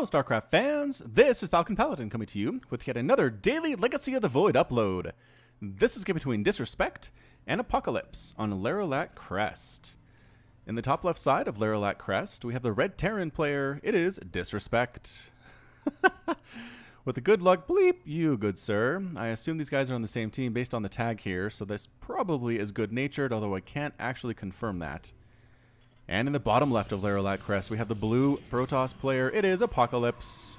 Hello, StarCraft fans! This is Falcon Paladin coming to you with yet another daily Legacy of the Void upload. This is a game between DisReSpeCT and Apocalypse on Lerilak Crest. In the top left side of Lerilak Crest, we have the red Terran player. It is DisReSpeCT. With a good luck bleep, you good sir. I assume these guys are on the same team based on the tag here, so this probably is good-natured, although I can't actually confirm that. And in the bottom left of Lerilak Crest, we have the blue Protoss player. It is Apocalypse.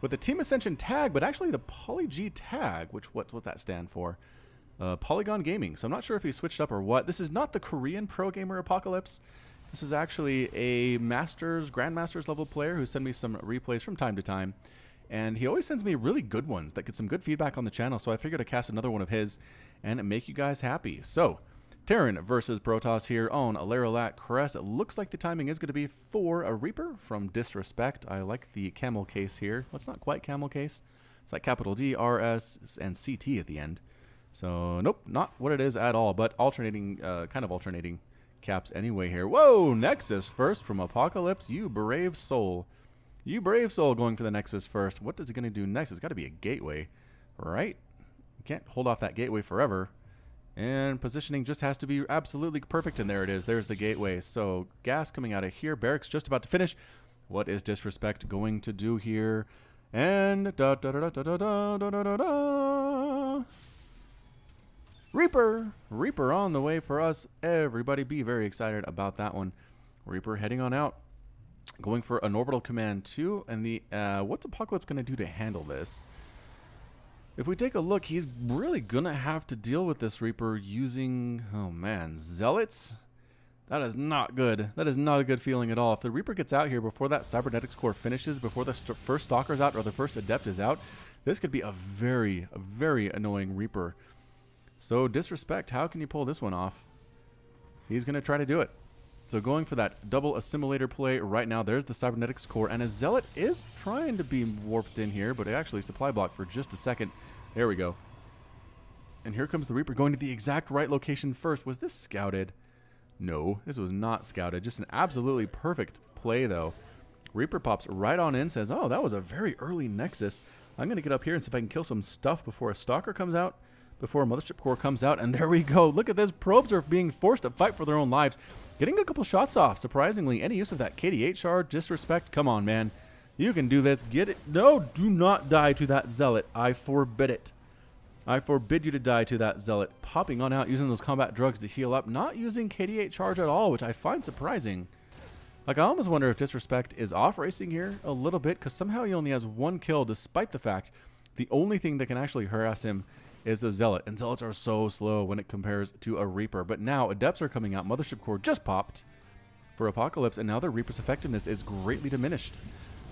With the Team Ascension tag, but actually the Poly-G tag, which what's that stand for? Polygon Gaming. So I'm not sure if he switched up or what. This is not the Korean pro gamer Apocalypse. This is actually a Grandmasters level player who sends me some replays from time to time. And he always sends me really good ones that get some good feedback on the channel. So I figured to cast another one of his and make you guys happy. So Terran versus Protoss here on Lerilak Crest. It looks like the timing is going to be for a Reaper from DisReSpeCT. I like the camel case here. Well, it's not quite camel case. It's like capital D, R, S, and CT at the end. So, nope, not what it is at all, but alternating, kind of alternating caps anyway here. Whoa, Nexus first from Apocalypse. You brave soul. You brave soul going for the Nexus first. What is it going to do next? It's got to be a gateway, right? You can't hold off that gateway forever. And positioning just has to be absolutely perfect, and there it is. There's the gateway. So gas coming out of here. Barracks just about to finish. What is DisReSpeCT going to do here? And Reaper on the way for us. Everybody be very excited about that one. Reaper heading on out, going for an orbital command too. And the what's Apocalypse going to do to handle this? If we take a look, he's really going to have to deal with this Reaper using, oh man, Zealots? That is not good. That is not a good feeling at all. If the Reaper gets out here before that Cybernetics core finishes, before the first Stalker's out or the first Adept is out, this could be a very annoying Reaper. So DisReSpeCT, how can you pull this one off? He's going to try to do it. So going for that double assimilator play right now. There's the Cybernetics core, and a Zealot is trying to be warped in here, but it actually supply blocked for just a second. There we go. And here comes the Reaper going to the exact right location first. Was this scouted? No, this was not scouted. Just an absolutely perfect play, though. Reaper pops right on in, says, oh, that was a very early Nexus. I'm going to get up here and see if I can kill some stuff before a Stalker comes out, before a Mothership core comes out, and there we go. Look at this. Probes are being forced to fight for their own lives. Getting a couple shots off, surprisingly. Any use of that KD8 shard, DisReSpeCT, come on, man. You can do this. Get it. No, do not die to that Zealot. I forbid it. I forbid you to die to that Zealot. Popping on out, using those combat drugs to heal up, not using KD8 charge at all, which I find surprising. Like, I almost wonder if DisReSpeCT is off-racing here a little bit, because somehow he only has one kill, despite the fact the only thing that can actually harass him is a Zealot, and Zealots are so slow when it compares to a Reaper. But now Adepts are coming out. Mothership core just popped for Apocalypse, and now the Reaper's effectiveness is greatly diminished.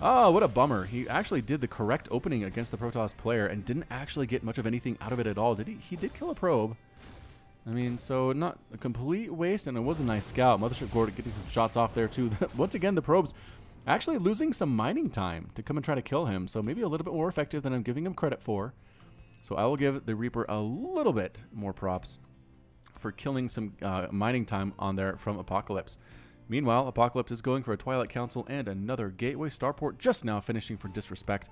Oh, what a bummer. He actually did the correct opening against the Protoss player and didn't actually get much of anything out of it at all, did he? He did kill a probe. I mean, so not a complete waste, and it was a nice scout. Mothership core getting some shots off there too. Once again, the probes actually losing some mining time to come and try to kill him, so maybe a little bit more effective than I'm giving him credit for. So I will give the Reaper a little bit more props for killing some mining time on there from Apocalypse. Meanwhile, Apocalypse is going for a Twilight Council and another Gateway. Starport just now finishing for DisReSpeCT,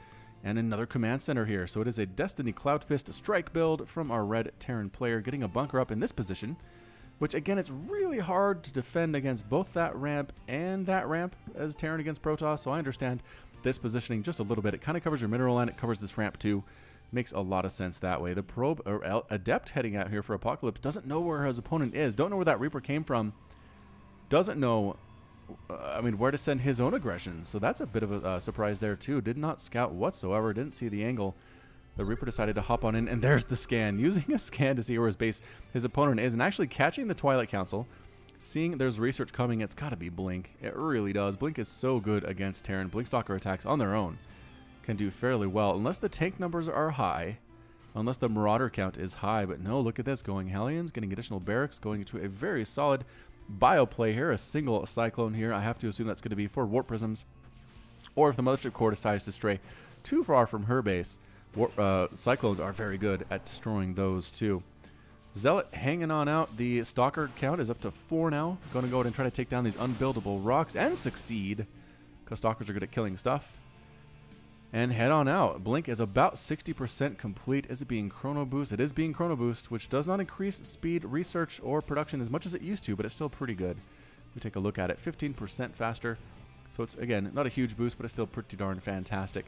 and another command center here. So it is a Destiny Cloudfist strike build from our red Terran player, getting a bunker up in this position, which again, it's really hard to defend against both that ramp and that ramp as Terran against Protoss. So I understand this positioning just a little bit. It kind of covers your mineral line, it covers this ramp too. Makes a lot of sense that way. The probe or Adept heading out here for Apocalypse doesn't know where his opponent is. Don't know where that Reaper came from. Doesn't know, I mean, where to send his own aggression. So that's a bit of a surprise there too. Did not scout whatsoever. Didn't see the angle. The Reaper decided to hop on in, and there's the scan. Using a scan to see where his opponent is, and actually catching the Twilight Council. Seeing there's research coming, it's got to be Blink. It really does. Blink is so good against Terran. Blink Stalker attacks on their own can do fairly well, unless the tank numbers are high, unless the Marauder count is high. But no, look at this, going Hellions, getting additional barracks, going into a very solid bio play here, a single Cyclone here. I have to assume that's going to be for Warp Prisms, or if the Mothership core decides to stray too far from her base, Cyclones are very good at destroying those too. Zealot hanging on out. The Stalker count is up to 4 now. Going to go ahead and try to take down these unbuildable rocks and succeed, because Stalkers are good at killing stuff. and head on out. Blink is about 60% complete. Is it being chrono boost? It is being chrono boost, which does not increase speed, research, or production as much as it used to, but it's still pretty good. We take a look at it, 15% faster. So it's, again, not a huge boost, but it's still pretty darn fantastic.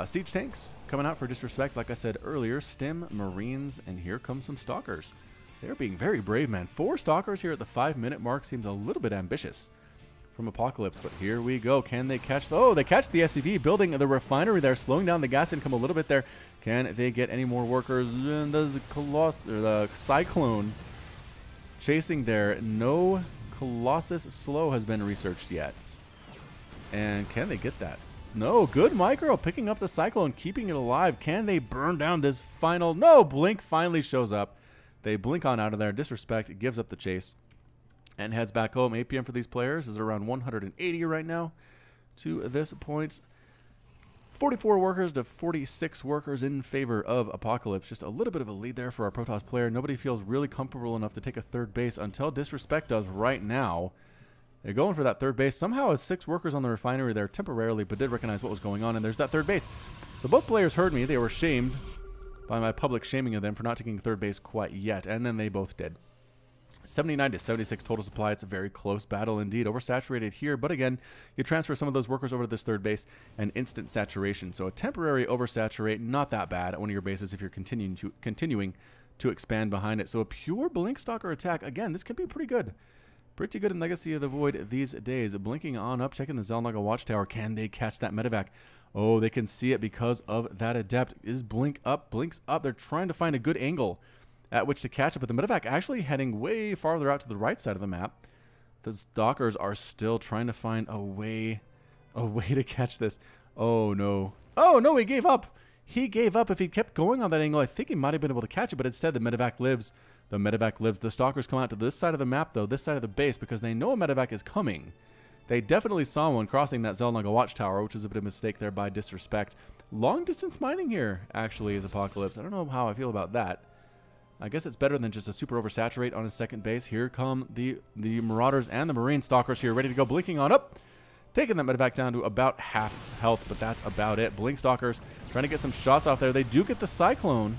Siege tanks coming out for DisReSpeCT, like I said earlier. Stim, Marines, and here comes some Stalkers. They're being very brave, man. 4 Stalkers here at the 5-minute mark seems a little bit ambitious from Apocalypse, but here we go. Can they catch? Oh, they catch the SCV, building the refinery there, slowing down the gas income a little bit there. Can they get any more workers? And does the Cyclone chasing there? No Colossus Slow has been researched yet. And can they get that? No, good micro picking up the Cyclone, keeping it alive. Can they burn down this final? No, Blink finally shows up. They blink on out of there. DisReSpeCT gives up the chase and heads back home. APM for these players is around 180 right now to this point. 44 workers to 46 workers in favor of Apocalypse. Just a little bit of a lead there for our Protoss player. Nobody feels really comfortable enough to take a third base until DisReSpeCT does right now. They're going for that third base. Somehow has 6 workers on the refinery there temporarily, but did recognize what was going on, and there's that third base. So both players heard me. They were shamed by my public shaming of them for not taking third base quite yet, and then they both did. 79 to 76 total supply. It's a very close battle indeed. Oversaturated here, but again, you transfer some of those workers over to this third base and instant saturation. So a temporary oversaturate, not that bad at one of your bases if you're continuing to expand behind it. So a pure Blink Stalker attack, again, this could be pretty good. Pretty good in Legacy of the Void these days. Blinking on up, checking the Xel'Naga Watchtower. Can they catch that medevac? Oh, they can see it because of that Adept. Is Blink up? Blink's up. They're trying to find a good angle at which to catch it, but the medevac actually heading way farther out to the right side of the map. The Stalkers are still trying to find a way to catch this. Oh, no. Oh, no, he gave up. He gave up. If he kept going on that angle, I think he might have been able to catch it, but instead the medevac lives. The medevac lives. The Stalkers come out to this side of the map, though, this side of the base, because they know a medevac is coming. They definitely saw one crossing that Xel'Naga Watchtower, which is a bit of a mistake there by DisReSpeCT. Long distance mining here, actually, is Apocalypse. I don't know how I feel about that. I guess it's better than just a super oversaturate on his second base. Here come the Marauders and the Marine Stalkers here, ready to go, blinking on up. Taking that medevac down to about half health, but that's about it. Blink Stalkers trying to get some shots off there. They do get the Cyclone,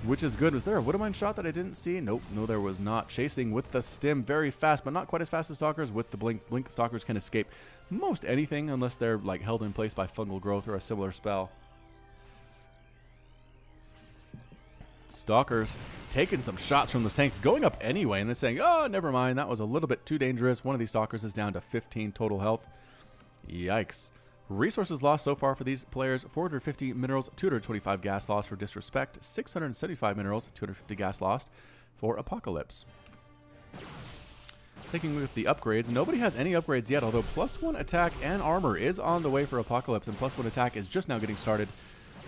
which is good. Was there a Widowmine shot that I didn't see? Nope, no, there was not. Chasing with the Stim, very fast, but not quite as fast as Stalkers. With the Blink, Blink Stalkers can escape most anything unless they're like held in place by fungal growth or a similar spell. Stalkers taking some shots from those tanks, going up anyway, and then saying, oh, never mind, that was a little bit too dangerous. One of these Stalkers is down to 15 total health. Yikes. Resources lost so far for these players: 450 minerals, 225 gas lost for DisReSpeCT, 675 minerals, 250 gas lost for Apocalypse. Taking a look at the upgrades, nobody has any upgrades yet, although +1 attack and armor is on the way for Apocalypse, and +1 attack is just now getting started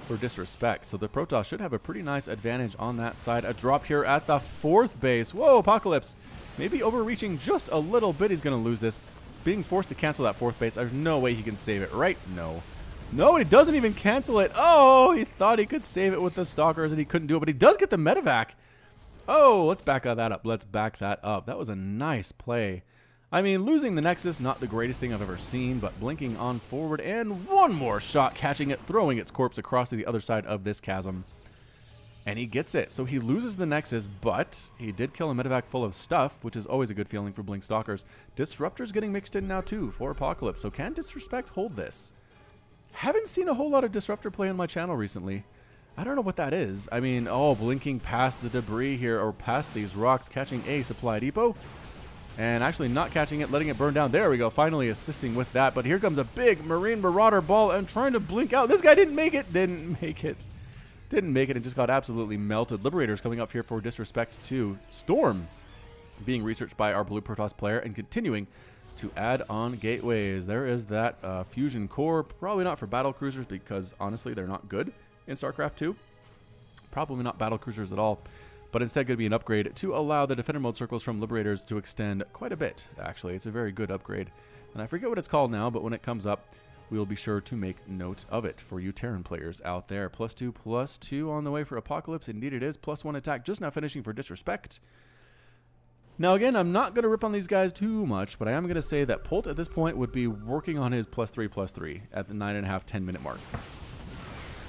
for DisReSpeCT. So the Protoss should have a pretty nice advantage on that side. A drop here at the 4th base. Whoa, Apocalypse maybe overreaching just a little bit. He's going to lose this. Being forced to cancel that 4th base. There's no way he can save it, right? No. No, he doesn't even cancel it. Oh, he thought he could save it with the Stalkers, and he couldn't do it, but he does get the medevac. Oh, let's back that up. Let's back that up. That was a nice play. I mean, losing the Nexus, not the greatest thing I've ever seen, but blinking on forward, and one more shot, catching it, throwing its corpse across to the other side of this chasm. And he gets it. So he loses the Nexus, but he did kill a medevac full of stuff, which is always a good feeling for Blink Stalkers. Disruptor's getting mixed in now, too, for Apocalypse. So can DisReSpeCT hold this? Haven't seen a whole lot of Disruptor play on my channel recently. I don't know what that is. I mean, oh, blinking past the debris here, or past these rocks, catching a supply depot. And actually not catching it, letting it burn down. There we go, finally assisting with that. But here comes a big Marine Marauder ball and trying to blink out. This guy didn't make it. Didn't make it and just got absolutely melted. Liberators coming up here for DisReSpeCT 2. Storm being researched by our blue Protoss player and continuing to add on gateways. There is that fusion core. Probably not for battle cruisers because honestly they're not good in StarCraft 2. Probably not battle cruisers at all. But instead going to be an upgrade to allow the defender mode circles from Liberators to extend quite a bit, actually. It's a very good upgrade. And I forget what it's called now, but when it comes up, we will be sure to make note of it for you Terran players out there. +2/+2 on the way for Apocalypse. Indeed it is. +1 attack just now finishing for DisReSpeCT. Now again, I'm not going to rip on these guys too much, but I am going to say that Polt at this point would be working on his +3/+3 at the 9.5, 10-minute mark.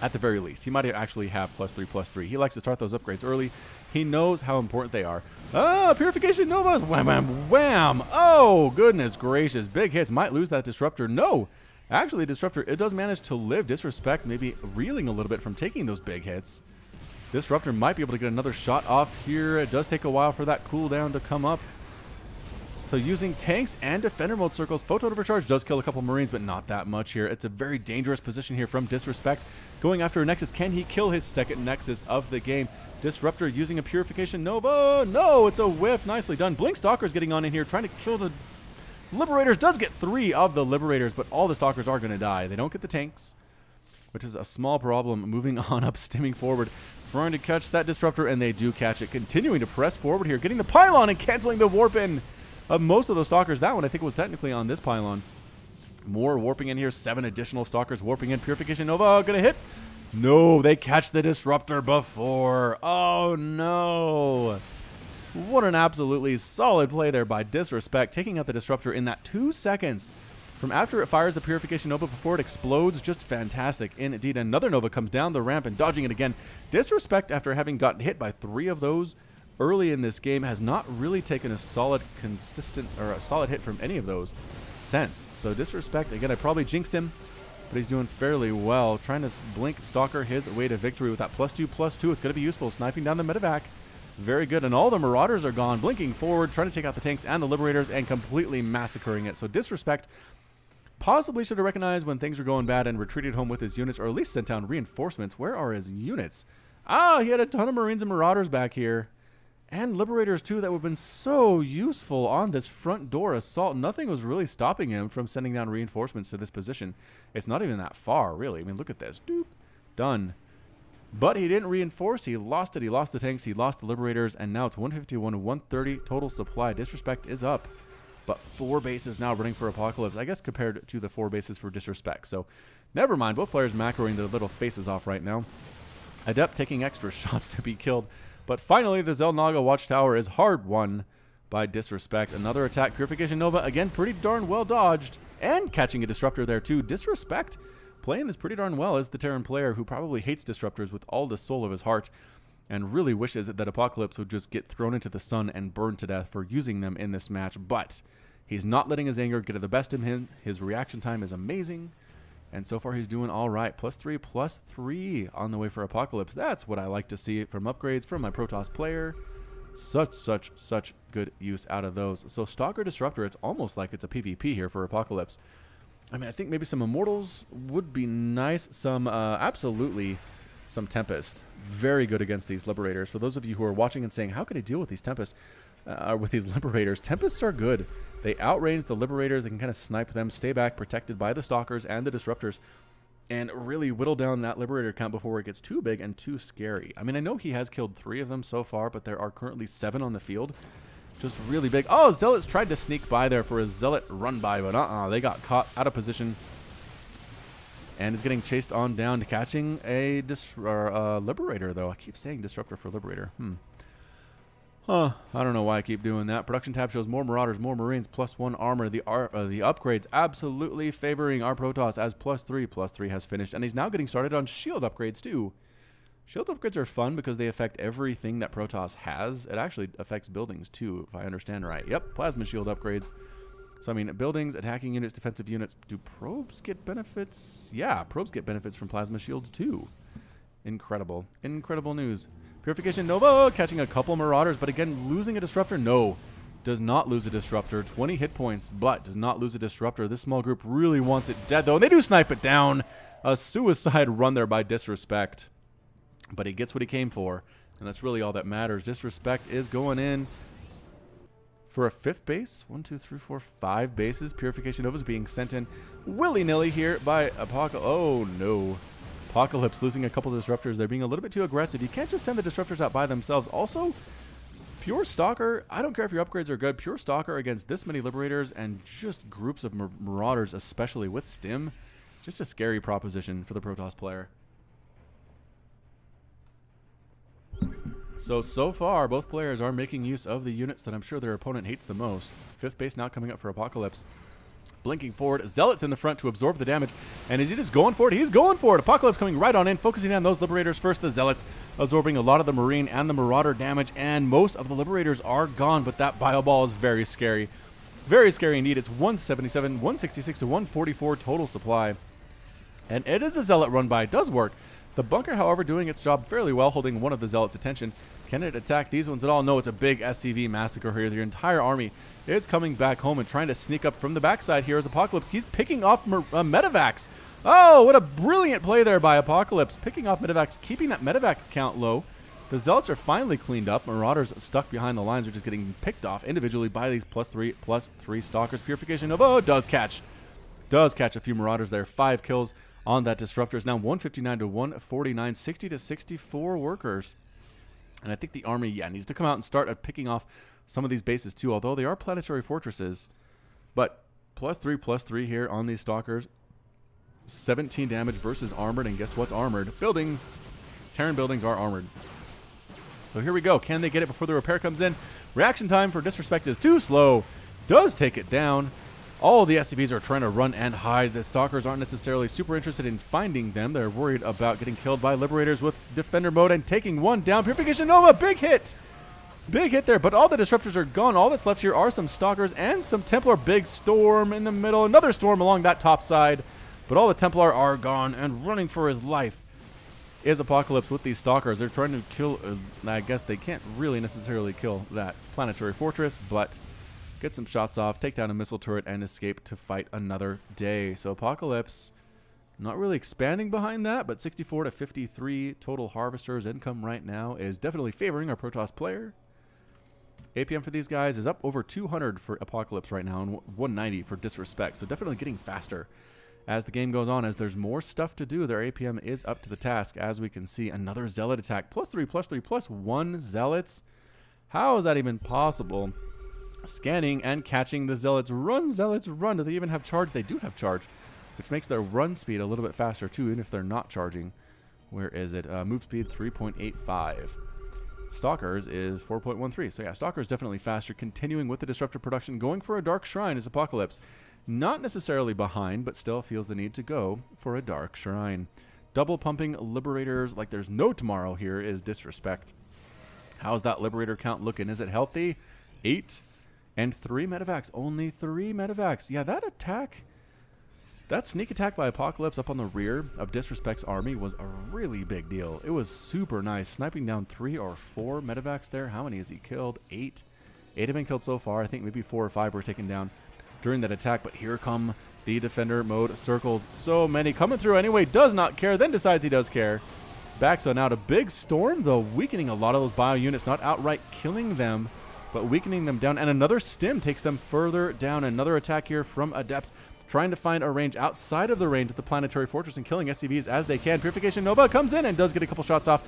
At the very least, he might actually have +3/+3. He likes to start those upgrades early. He knows how important they are. Ah, Purification Novas. Wham, wham, wham. Oh, goodness gracious. Big hits. Might lose that Disruptor. No. Actually, Disruptor, it does manage to live. DisReSpeCT maybe reeling a little bit from taking those big hits. Disruptor might be able to get another shot off here. It does take a while for that cooldown to come up. So using tanks and defender mode circles, Photon Overcharge does kill a couple Marines, but not that much here. It's a very dangerous position here from DisReSpeCT. Going after a Nexus. Can he kill his second Nexus of the game? Disruptor using a Purification Nova. No, it's a whiff. Nicely done. Blink Stalker's getting on in here, trying to kill the Liberators. Does get 3 of the Liberators, but all the Stalkers are going to die. They don't get the tanks, which is a small problem. Moving on up, stimming forward, trying to catch that Disruptor, and they do catch it. Continuing to press forward here, getting the pylon and canceling the warp in of most of those Stalkers. That one I think was technically on this pylon. More warping in here. 7 additional Stalkers warping in. Purification Nova gonna hit. No, they catch the Disruptor before. Oh no. What an absolutely solid play there by DisReSpeCT, taking out the Disruptor in that 2 seconds from after it fires the Purification Nova before it explodes. Just fantastic. Indeed, another Nova comes down the ramp and dodging it again. DisReSpeCT, after having gotten hit by 3 of those early in this game, has not really taken a solid, consistent, or a solid hit from any of those since. So DisReSpeCT, again, I probably jinxed him, but he's doing fairly well. Trying to blink Stalker his way to victory with that +2/+2. It's going to be useful. Sniping down the medevac. Very good. And all the Marauders are gone. Blinking forward, trying to take out the tanks and the Liberators and completely massacring it. So DisReSpeCT possibly should have recognized when things were going bad and retreated home with his units, or at least sent down reinforcements. Where are his units? Ah, he had a ton of Marines and Marauders back here. And Liberators, too, that would have been so useful on this front door assault. Nothing was really stopping him from sending down reinforcements to this position. It's not even that far, really. I mean, look at this. Doop. Done. But he didn't reinforce. He lost it. He lost the tanks. He lost the Liberators. And now it's 151 to 130 total supply. DisReSpeCT is up. But 4 bases now running for Apocalypse, I guess, compared to the 4 bases for DisReSpeCT. So, never mind. Both players macroing their little faces off right now. Adept taking extra shots to be killed. But finally, the Xel'Naga Watchtower is hard won by DisReSpeCT. Another attack. Purification Nova, again, pretty darn well dodged. And catching a Disruptor there, too. DisReSpeCT playing this pretty darn well as the Terran player who probably hates Disruptors with all the soul of his heart and really wishes that Apocalypse would just get thrown into the sun and burned to death for using them in this match. But he's not letting his anger get the best of him. His reaction time is amazing. And so far, he's doing all right. +3/+3 on the way for Apocalypse. That's what I like to see from upgrades from my Protoss player. Such good use out of those. So Stalker Disruptor, it's almost like it's a PvP here for Apocalypse. I mean, I think maybe some Immortals would be nice. Some, absolutely, some Tempest. Very good against these Liberators. For those of you who are watching and saying, how can I deal with these Tempest, with these Liberators? Tempests are good. They outrange the Liberators. They can kind of snipe them, stay back, protected by the Stalkers and the Disruptors, and really whittle down that Liberator count before it gets too big and too scary. I mean, I know he has killed 3 of them so far, but there are currently 7 on the field. Just really big. Oh, Zealots tried to sneak by there for a Zealot run by, but they got caught out of position. And is getting chased on down to catching a Liberator, though. I keep saying Disruptor for Liberator. I don't know why I keep doing that. Production tab shows more Marauders, more Marines, +1 armor. The upgrades absolutely favoring our Protoss as +3/+3 has finished. And he's now getting started on shield upgrades, too. Shield upgrades are fun because they affect everything that Protoss has. It actually affects buildings, too, if I understand right. Yep, plasma shield upgrades. So, I mean, buildings, attacking units, defensive units. Do probes get benefits? Yeah, probes get benefits from plasma shields, too. Incredible. Incredible news. Purification Nova catching a couple Marauders, but again, losing a Disruptor? No, does not lose a Disruptor. 20 hit points, but does not lose a Disruptor. This small group really wants it dead, though, and they do snipe it down. A suicide run there by DisReSpeCT. But he gets what he came for, and that's really all that matters. DisReSpeCT is going in for a 5th base. 1, 2, 3, 4, 5 bases. Purification Nova is being sent in willy-nilly here by Apocalypse. Oh, no. Apocalypse losing a couple of Disruptors. They're being a little bit too aggressive. You can't just send the Disruptors out by themselves. Also, pure Stalker, I don't care if your upgrades are good. Pure Stalker against this many Liberators and just groups of Marauders, especially with Stim. Just a scary proposition for the Protoss player. So far, both players are making use of the units that I'm sure their opponent hates the most. 5th base now coming up for Apocalypse. Blinking forward, Zealots in the front to absorb the damage. And is he just going for it? He's going for it. Apocalypse coming right on in, focusing on those Liberators first. The Zealots absorbing a lot of the Marine and the Marauder damage, and most of the Liberators are gone, but that Bio Ball is very scary. Very scary indeed. It's 177, 166 to 144 total supply. And it is a Zealot run by. It does work. The bunker, however, doing its job fairly well, holding one of the Zealots' attention. Can it attack these ones at all? No, it's a big SCV massacre here. The entire army is coming back home and trying to sneak up from the backside here as Apocalypse. He's picking off Medivacs. Oh, what a brilliant play there by Apocalypse. Picking off Medivacs, keeping that Medivac count low. The Zealots are finally cleaned up. Marauders stuck behind the lines are just getting picked off individually by these +3/+3 Stalkers. Purification Nova does catch a few Marauders there. 5 kills on that Disruptor. Is now 159 to 149, 60 to 64 workers. And I think the army, needs to come out and start picking off some of these bases too, although they are planetary fortresses. But +3/+3 here on these Stalkers. 17 damage versus armored, and guess what's armored? Buildings. Terran buildings are armored. So here we go. Can they get it before the repair comes in? Reaction time for DisReSpeCT is too slow. Does take it down. All the SCVs are trying to run and hide. The Stalkers aren't necessarily super interested in finding them. They're worried about getting killed by Liberators with Defender mode and taking one down. Purification Nova, big hit! Big hit there, but all the Disruptors are gone. All that's left here are some Stalkers and some Templar. Big storm in the middle. Another storm along that top side. But all the Templar are gone, and running for his life is Apocalypse with these Stalkers. They're trying to kill, I guess they can't really necessarily kill that planetary fortress, but get some shots off, take down a missile turret, and escape to fight another day. So Apocalypse not really expanding behind that, but 64 to 53 total Harvesters income right now is definitely favoring our Protoss player. APM for these guys is up over 200 for Apocalypse right now and 190 for DisReSpeCT, so definitely getting faster as the game goes on. As there's more stuff to do, their APM is up to the task. As we can see, another Zealot attack. +3/+3/+1 Zealots. How is that even possible? Scanning and catching the Zealots. Run, Zealots, run. Do they even have charge? They do have charge, which makes their run speed a little bit faster too, even if they're not charging. Where is it? Move speed 3.85. Stalkers is 4.13. So yeah, Stalkers definitely faster. Continuing with the Disruptor production. Going for a Dark Shrine is Apocalypse. Not necessarily behind, but still feels the need to go for a Dark Shrine. Double pumping Liberators like there's no tomorrow here is DisReSpeCT. How's that Liberator count looking? Is it healthy? 8 and 3 Medivacs. Only 3 Medivacs. Yeah, that attack, that sneak attack by Apocalypse up on the rear of DisReSpeCT's army was a really big deal. It was super nice. Sniping down 3 or 4 Medivacs there. How many has he killed? 8. 8 have been killed so far. I think maybe 4 or 5 were taken down during that attack, but here come the Defender mode circles. So many coming through anyway. Does not care, then decides he does care. Backs on out. A big storm, though, weakening a lot of those bio units. Not outright killing them, but weakening them down. And another stim takes them further down. Another attack here from Adepts, trying to find a range outside of the range of the planetary fortress and killing SCVs as they can. Purification Nova comes in and does get a couple shots off.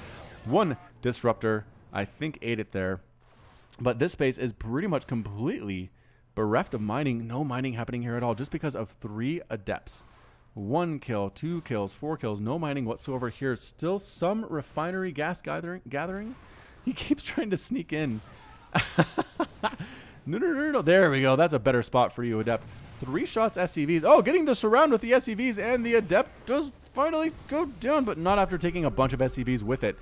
One Disruptor, I think, ate it there. But this space is pretty much completely bereft of mining. No mining happening here at all, just because of 3 Adepts. 1 kill, 2 kills, 4 kills, no mining whatsoever here. Still some refinery gas gathering. He keeps trying to sneak in. No. There we go. That's a better spot for you, Adept. 3 shots SCVs. Oh, getting the surround with the SCVs, and the Adept does finally go down, but not after taking a bunch of SCVs with it.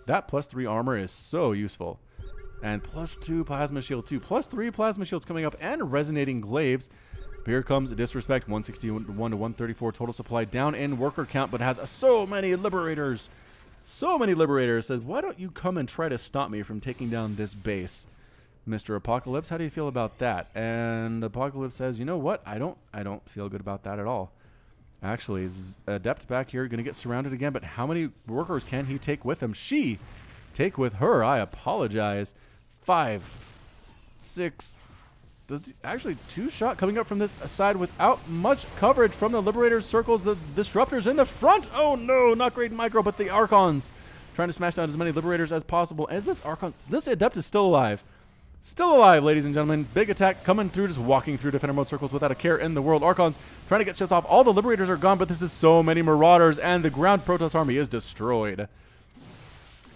That +3 armor is so useful. And +2 plasma shield too. +3 plasma shields coming up and resonating glaives. Here comes DisReSpeCT. 161 to 134 total supply. Down in worker count, but has so many Liberators. So many Liberators. Says, why don't you come and try to stop me from taking down this base, Mr. Apocalypse? How do you feel about that? And Apocalypse says, you know what? I don't feel good about that at all. Actually, Adept back here going to get surrounded again, but how many workers can he take with him? She take with her. I apologize. 5, 6. Does he, actually 2 shot coming up from this side without much coverage from the Liberators. Circles the Disruptors in the front. Oh no, not great micro, but the Archons trying to smash down as many Liberators as possible. As this Archon, this Adept is still alive. Still alive, ladies and gentlemen. Big attack coming through, just walking through Defender mode circles without a care in the world. Archons trying to get shots off. All the Liberators are gone, but this is so many Marauders, and the ground Protoss army is destroyed.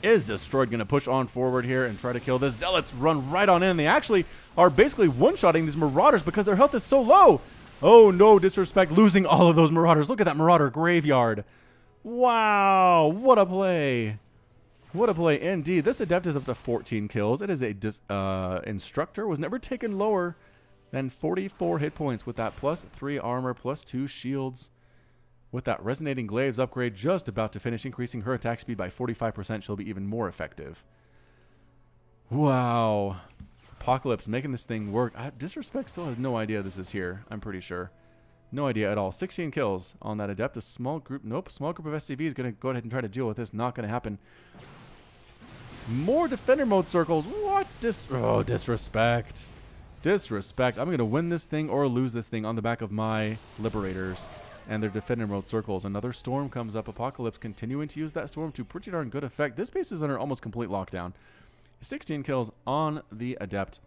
Going to push on forward here and try to kill the Zealots. Run right on in. They actually are basically one-shotting these Marauders because their health is so low. Oh no, DisReSpeCT losing all of those Marauders. Look at that Marauder graveyard. Wow, what a play. What a play indeed. This Adept is up to 14 kills. It is a Instructor. Was never taken lower than 44 hit points with that +3 armor, +2 shields. With that Resonating Glaives upgrade just about to finish, increasing her attack speed by 45%. She'll be even more effective. Wow. Apocalypse making this thing work. DisReSpeCT still has no idea this is here, I'm pretty sure. No idea at all. 16 kills on that Adept. A small group. Nope. Small group of SCV is going to go ahead and try to deal with this. Not going to happen. More Defender mode circles. What? Oh, DisReSpeCT. DisReSpeCT. I'm going to win this thing or lose this thing on the back of my Liberators and their Defender mode circles. Another Storm comes up. Apocalypse continuing to use that Storm to pretty darn good effect. This base is under almost complete lockdown. 16 kills on the Adept.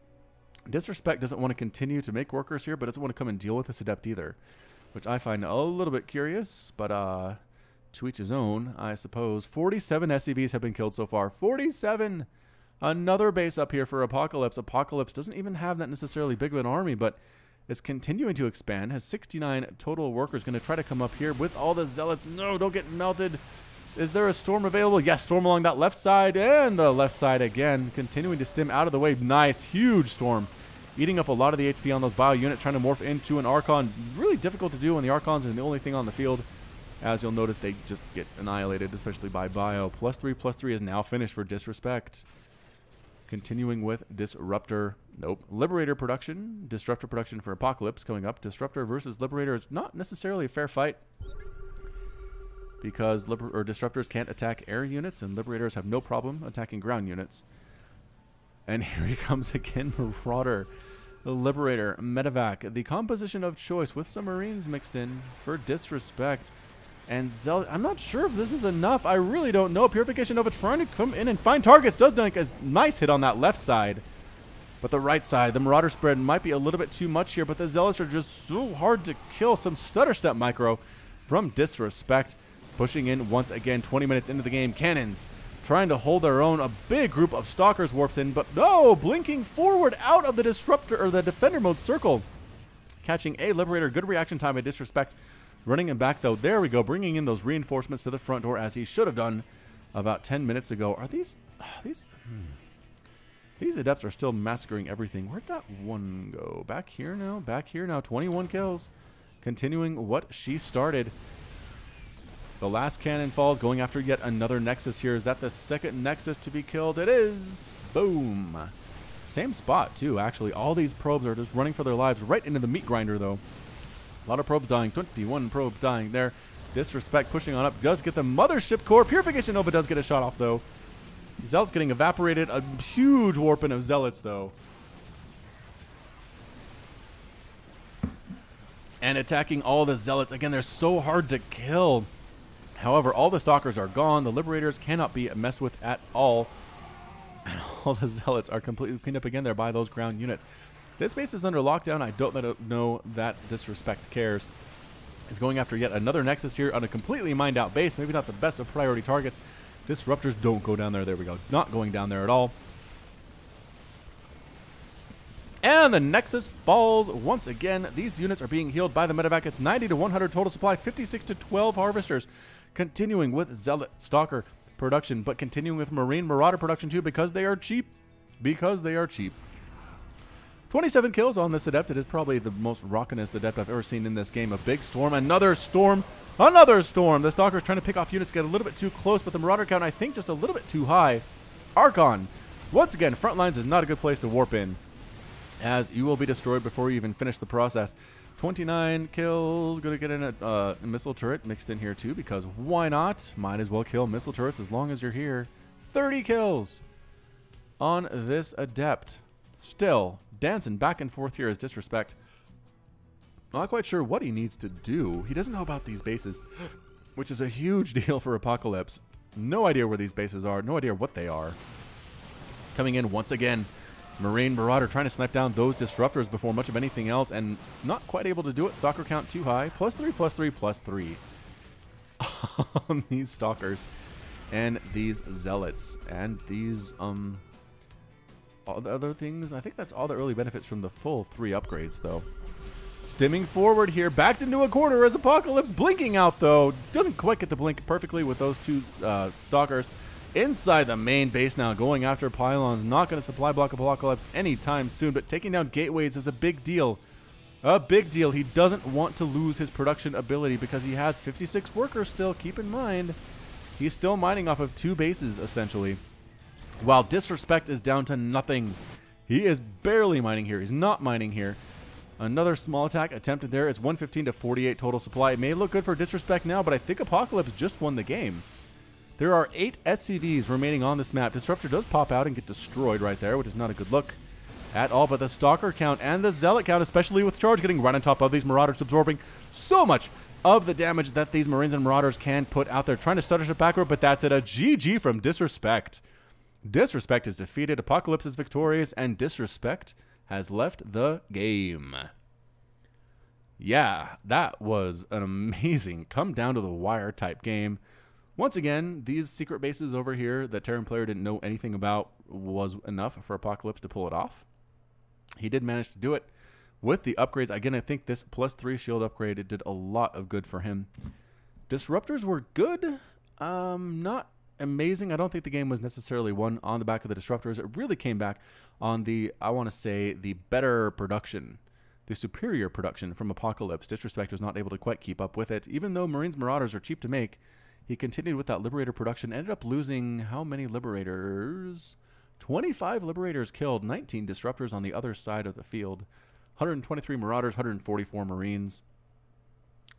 DisReSpeCT doesn't want to continue to make workers here, but doesn't want to come and deal with this Adept either, which I find a little bit curious, but to each his own, I suppose. 47 SCVs have been killed so far. 47! Another base up here for Apocalypse. Apocalypse doesn't even have that necessarily big of an army, but is continuing to expand. Has 69 total workers. Going to try to come up here with all the Zealots. No, don't get melted. Is there a Storm available? Yes, Storm along that left side, and the left side again. Continuing to stim out of the way. Nice, huge Storm. Eating up a lot of the HP on those bio units, trying to morph into an Archon. Really difficult to do when the Archons are the only thing on the field. As you'll notice, they just get annihilated, especially by bio. +3/+3 is now finished for DisReSpeCT. Continuing with Disruptor. Nope. Liberator production. Disruptor production for Apocalypse coming up. Disruptor versus Liberator is not necessarily a fair fight, because Disruptors can't attack air units, and Liberators have no problem attacking ground units. And here he comes again, Marauder, Liberator, Medevac. The composition of choice with some Marines mixed in for DisReSpeCT. And Zealot, I'm not sure if this is enough. I really don't know. Purification Nova trying to come in and find targets. Does make a nice hit on that left side. But the right side, the Marauder spread might be a little bit too much here, but the Zealots are just so hard to kill. Some stutter step micro from DisReSpeCT. Pushing in once again, 20 minutes into the game. Cannons trying to hold their own. A big group of Stalkers warps in, but no, blinking forward out of the Disruptor or the Defender mode circle. Catching a Liberator. Good reaction time by DisReSpeCT. Running him back though. There we go. Bringing in those reinforcements to the front door as he should have done about 10 minutes ago. Are these Adepts are still massacring everything. Where'd that one go? Back here now. Back here now. 21 kills. Continuing what she started. The last cannon falls, going after yet another Nexus here. Is that the second Nexus to be killed? It is. Boom. Same spot, too, actually. All these probes are just running for their lives right into the meat grinder, though. A lot of probes dying. 21 probes dying there. DisReSpeCT pushing on up. Does get the Mothership Core. Purification Nova does get a shot off, though. Zealots getting evaporated. A huge warping of Zealots, though. And attacking all the Zealots. Again, they're so hard to kill. However, all the Stalkers are gone. The Liberators cannot be messed with at all. And all the Zealots are completely cleaned up again there by those ground units. This base is under lockdown. I don't know that DisReSpeCT cares. Is going after yet another Nexus here on a completely mined out base. Maybe not the best of priority targets. Disruptors don't go down there. There we go. Not going down there at all. And the Nexus falls once again. These units are being healed by the Medevac. It's 90 to 100 total supply. 56 to 12 Harvesters. Continuing with Zealot Stalker production, but continuing with Marine Marauder production too, because they are cheap. Because they are cheap. 27 kills on this Adept. It is probably the most rockinest Adept I've ever seen in this game. A big Storm, another Storm, another Storm. The Stalker's trying to pick off units, get a little bit too close, but the Marauder count, I think, just a little bit too high. Archon, once again, front lines is not a good place to warp in, as you will be destroyed before you even finish the process. 29 kills. Going to get in a missile turret mixed in here too, because why not? Might as well kill missile turrets as long as you're here. 30 kills on this Adept. Still dancing back and forth here as DisReSpeCT. Not quite sure what he needs to do. He doesn't know about these bases, which is a huge deal for Apocalypse. No idea where these bases are. No idea what they are. Coming in once again. Marine Marauder trying to snipe down those Disruptors before much of anything else, and not quite able to do it. Stalker count too high. +3, +3, +3 on these Stalkers and these Zealots and these all the other things. I think that's all the early benefits from the full 3 upgrades, though. Stimming forward here, backed into a corner as Apocalypse blinking out though. Doesn't quite get the blink perfectly with those two stalkers. Inside the main base now, going after pylons. Not going to supply block Apocalypse anytime soon, but taking down gateways is a big deal. A big deal. He doesn't want to lose his production ability because he has 56 workers still. Keep in mind, he's still mining off of 2 bases essentially. While DisReSpeCT is down to nothing. He is barely mining here. He's not mining here. Another small attack attempted there. It's 115 to 48 total supply. It may look good for DisReSpeCT now, but I think Apocalypse just won the game. There are 8 SCVs remaining on this map. Disruptor does pop out and get destroyed right there, which is not a good look at all. But the Stalker count and the Zealot count, especially with Charge getting right on top of these Marauders, absorbing so much of the damage that these Marines and Marauders can put out there. Trying to stutter ship backward, but that's it. A GG from DisReSpeCT. DisReSpeCT is defeated, Apocalypse is victorious, and DisReSpeCT has left the game. Yeah, that was an amazing come down to the wire type game. Once again, these secret bases over here that Terran player didn't know anything about was enough for Apocalypse to pull it off. He did manage to do it with the upgrades. Again, I think this +3 shield upgrade, it did a lot of good for him. Disruptors were good, not amazing. I don't think the game was necessarily won on the back of the Disruptors. It really came back on the, I want to say, the better production, the superior production from Apocalypse. DisReSpeCT was not able to quite keep up with it. Even though Marines Marauders are cheap to make, he continued with that Liberator production. Ended up losing how many Liberators? 25 Liberators killed, 19 Disruptors on the other side of the field. 123 Marauders, 144 Marines.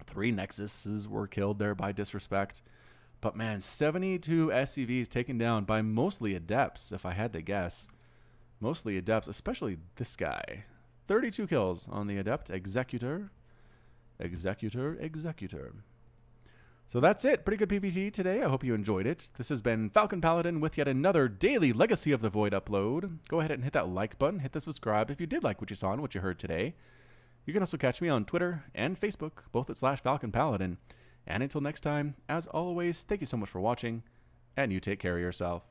3 Nexuses were killed there by DisReSpeCT. But man, 72 SCVs taken down by mostly Adepts, if I had to guess. Mostly Adepts, especially this guy. 32 kills on the Adept. Executor. So that's it. Pretty good PvP today. I hope you enjoyed it. This has been Falcon Paladin with yet another daily Legacy of the Void upload. Go ahead and hit that like button. Hit the subscribe if you did like what you saw and what you heard today. You can also catch me on Twitter and Facebook, both at /Falcon Paladin. And until next time, as always, thank you so much for watching, and you take care of yourself.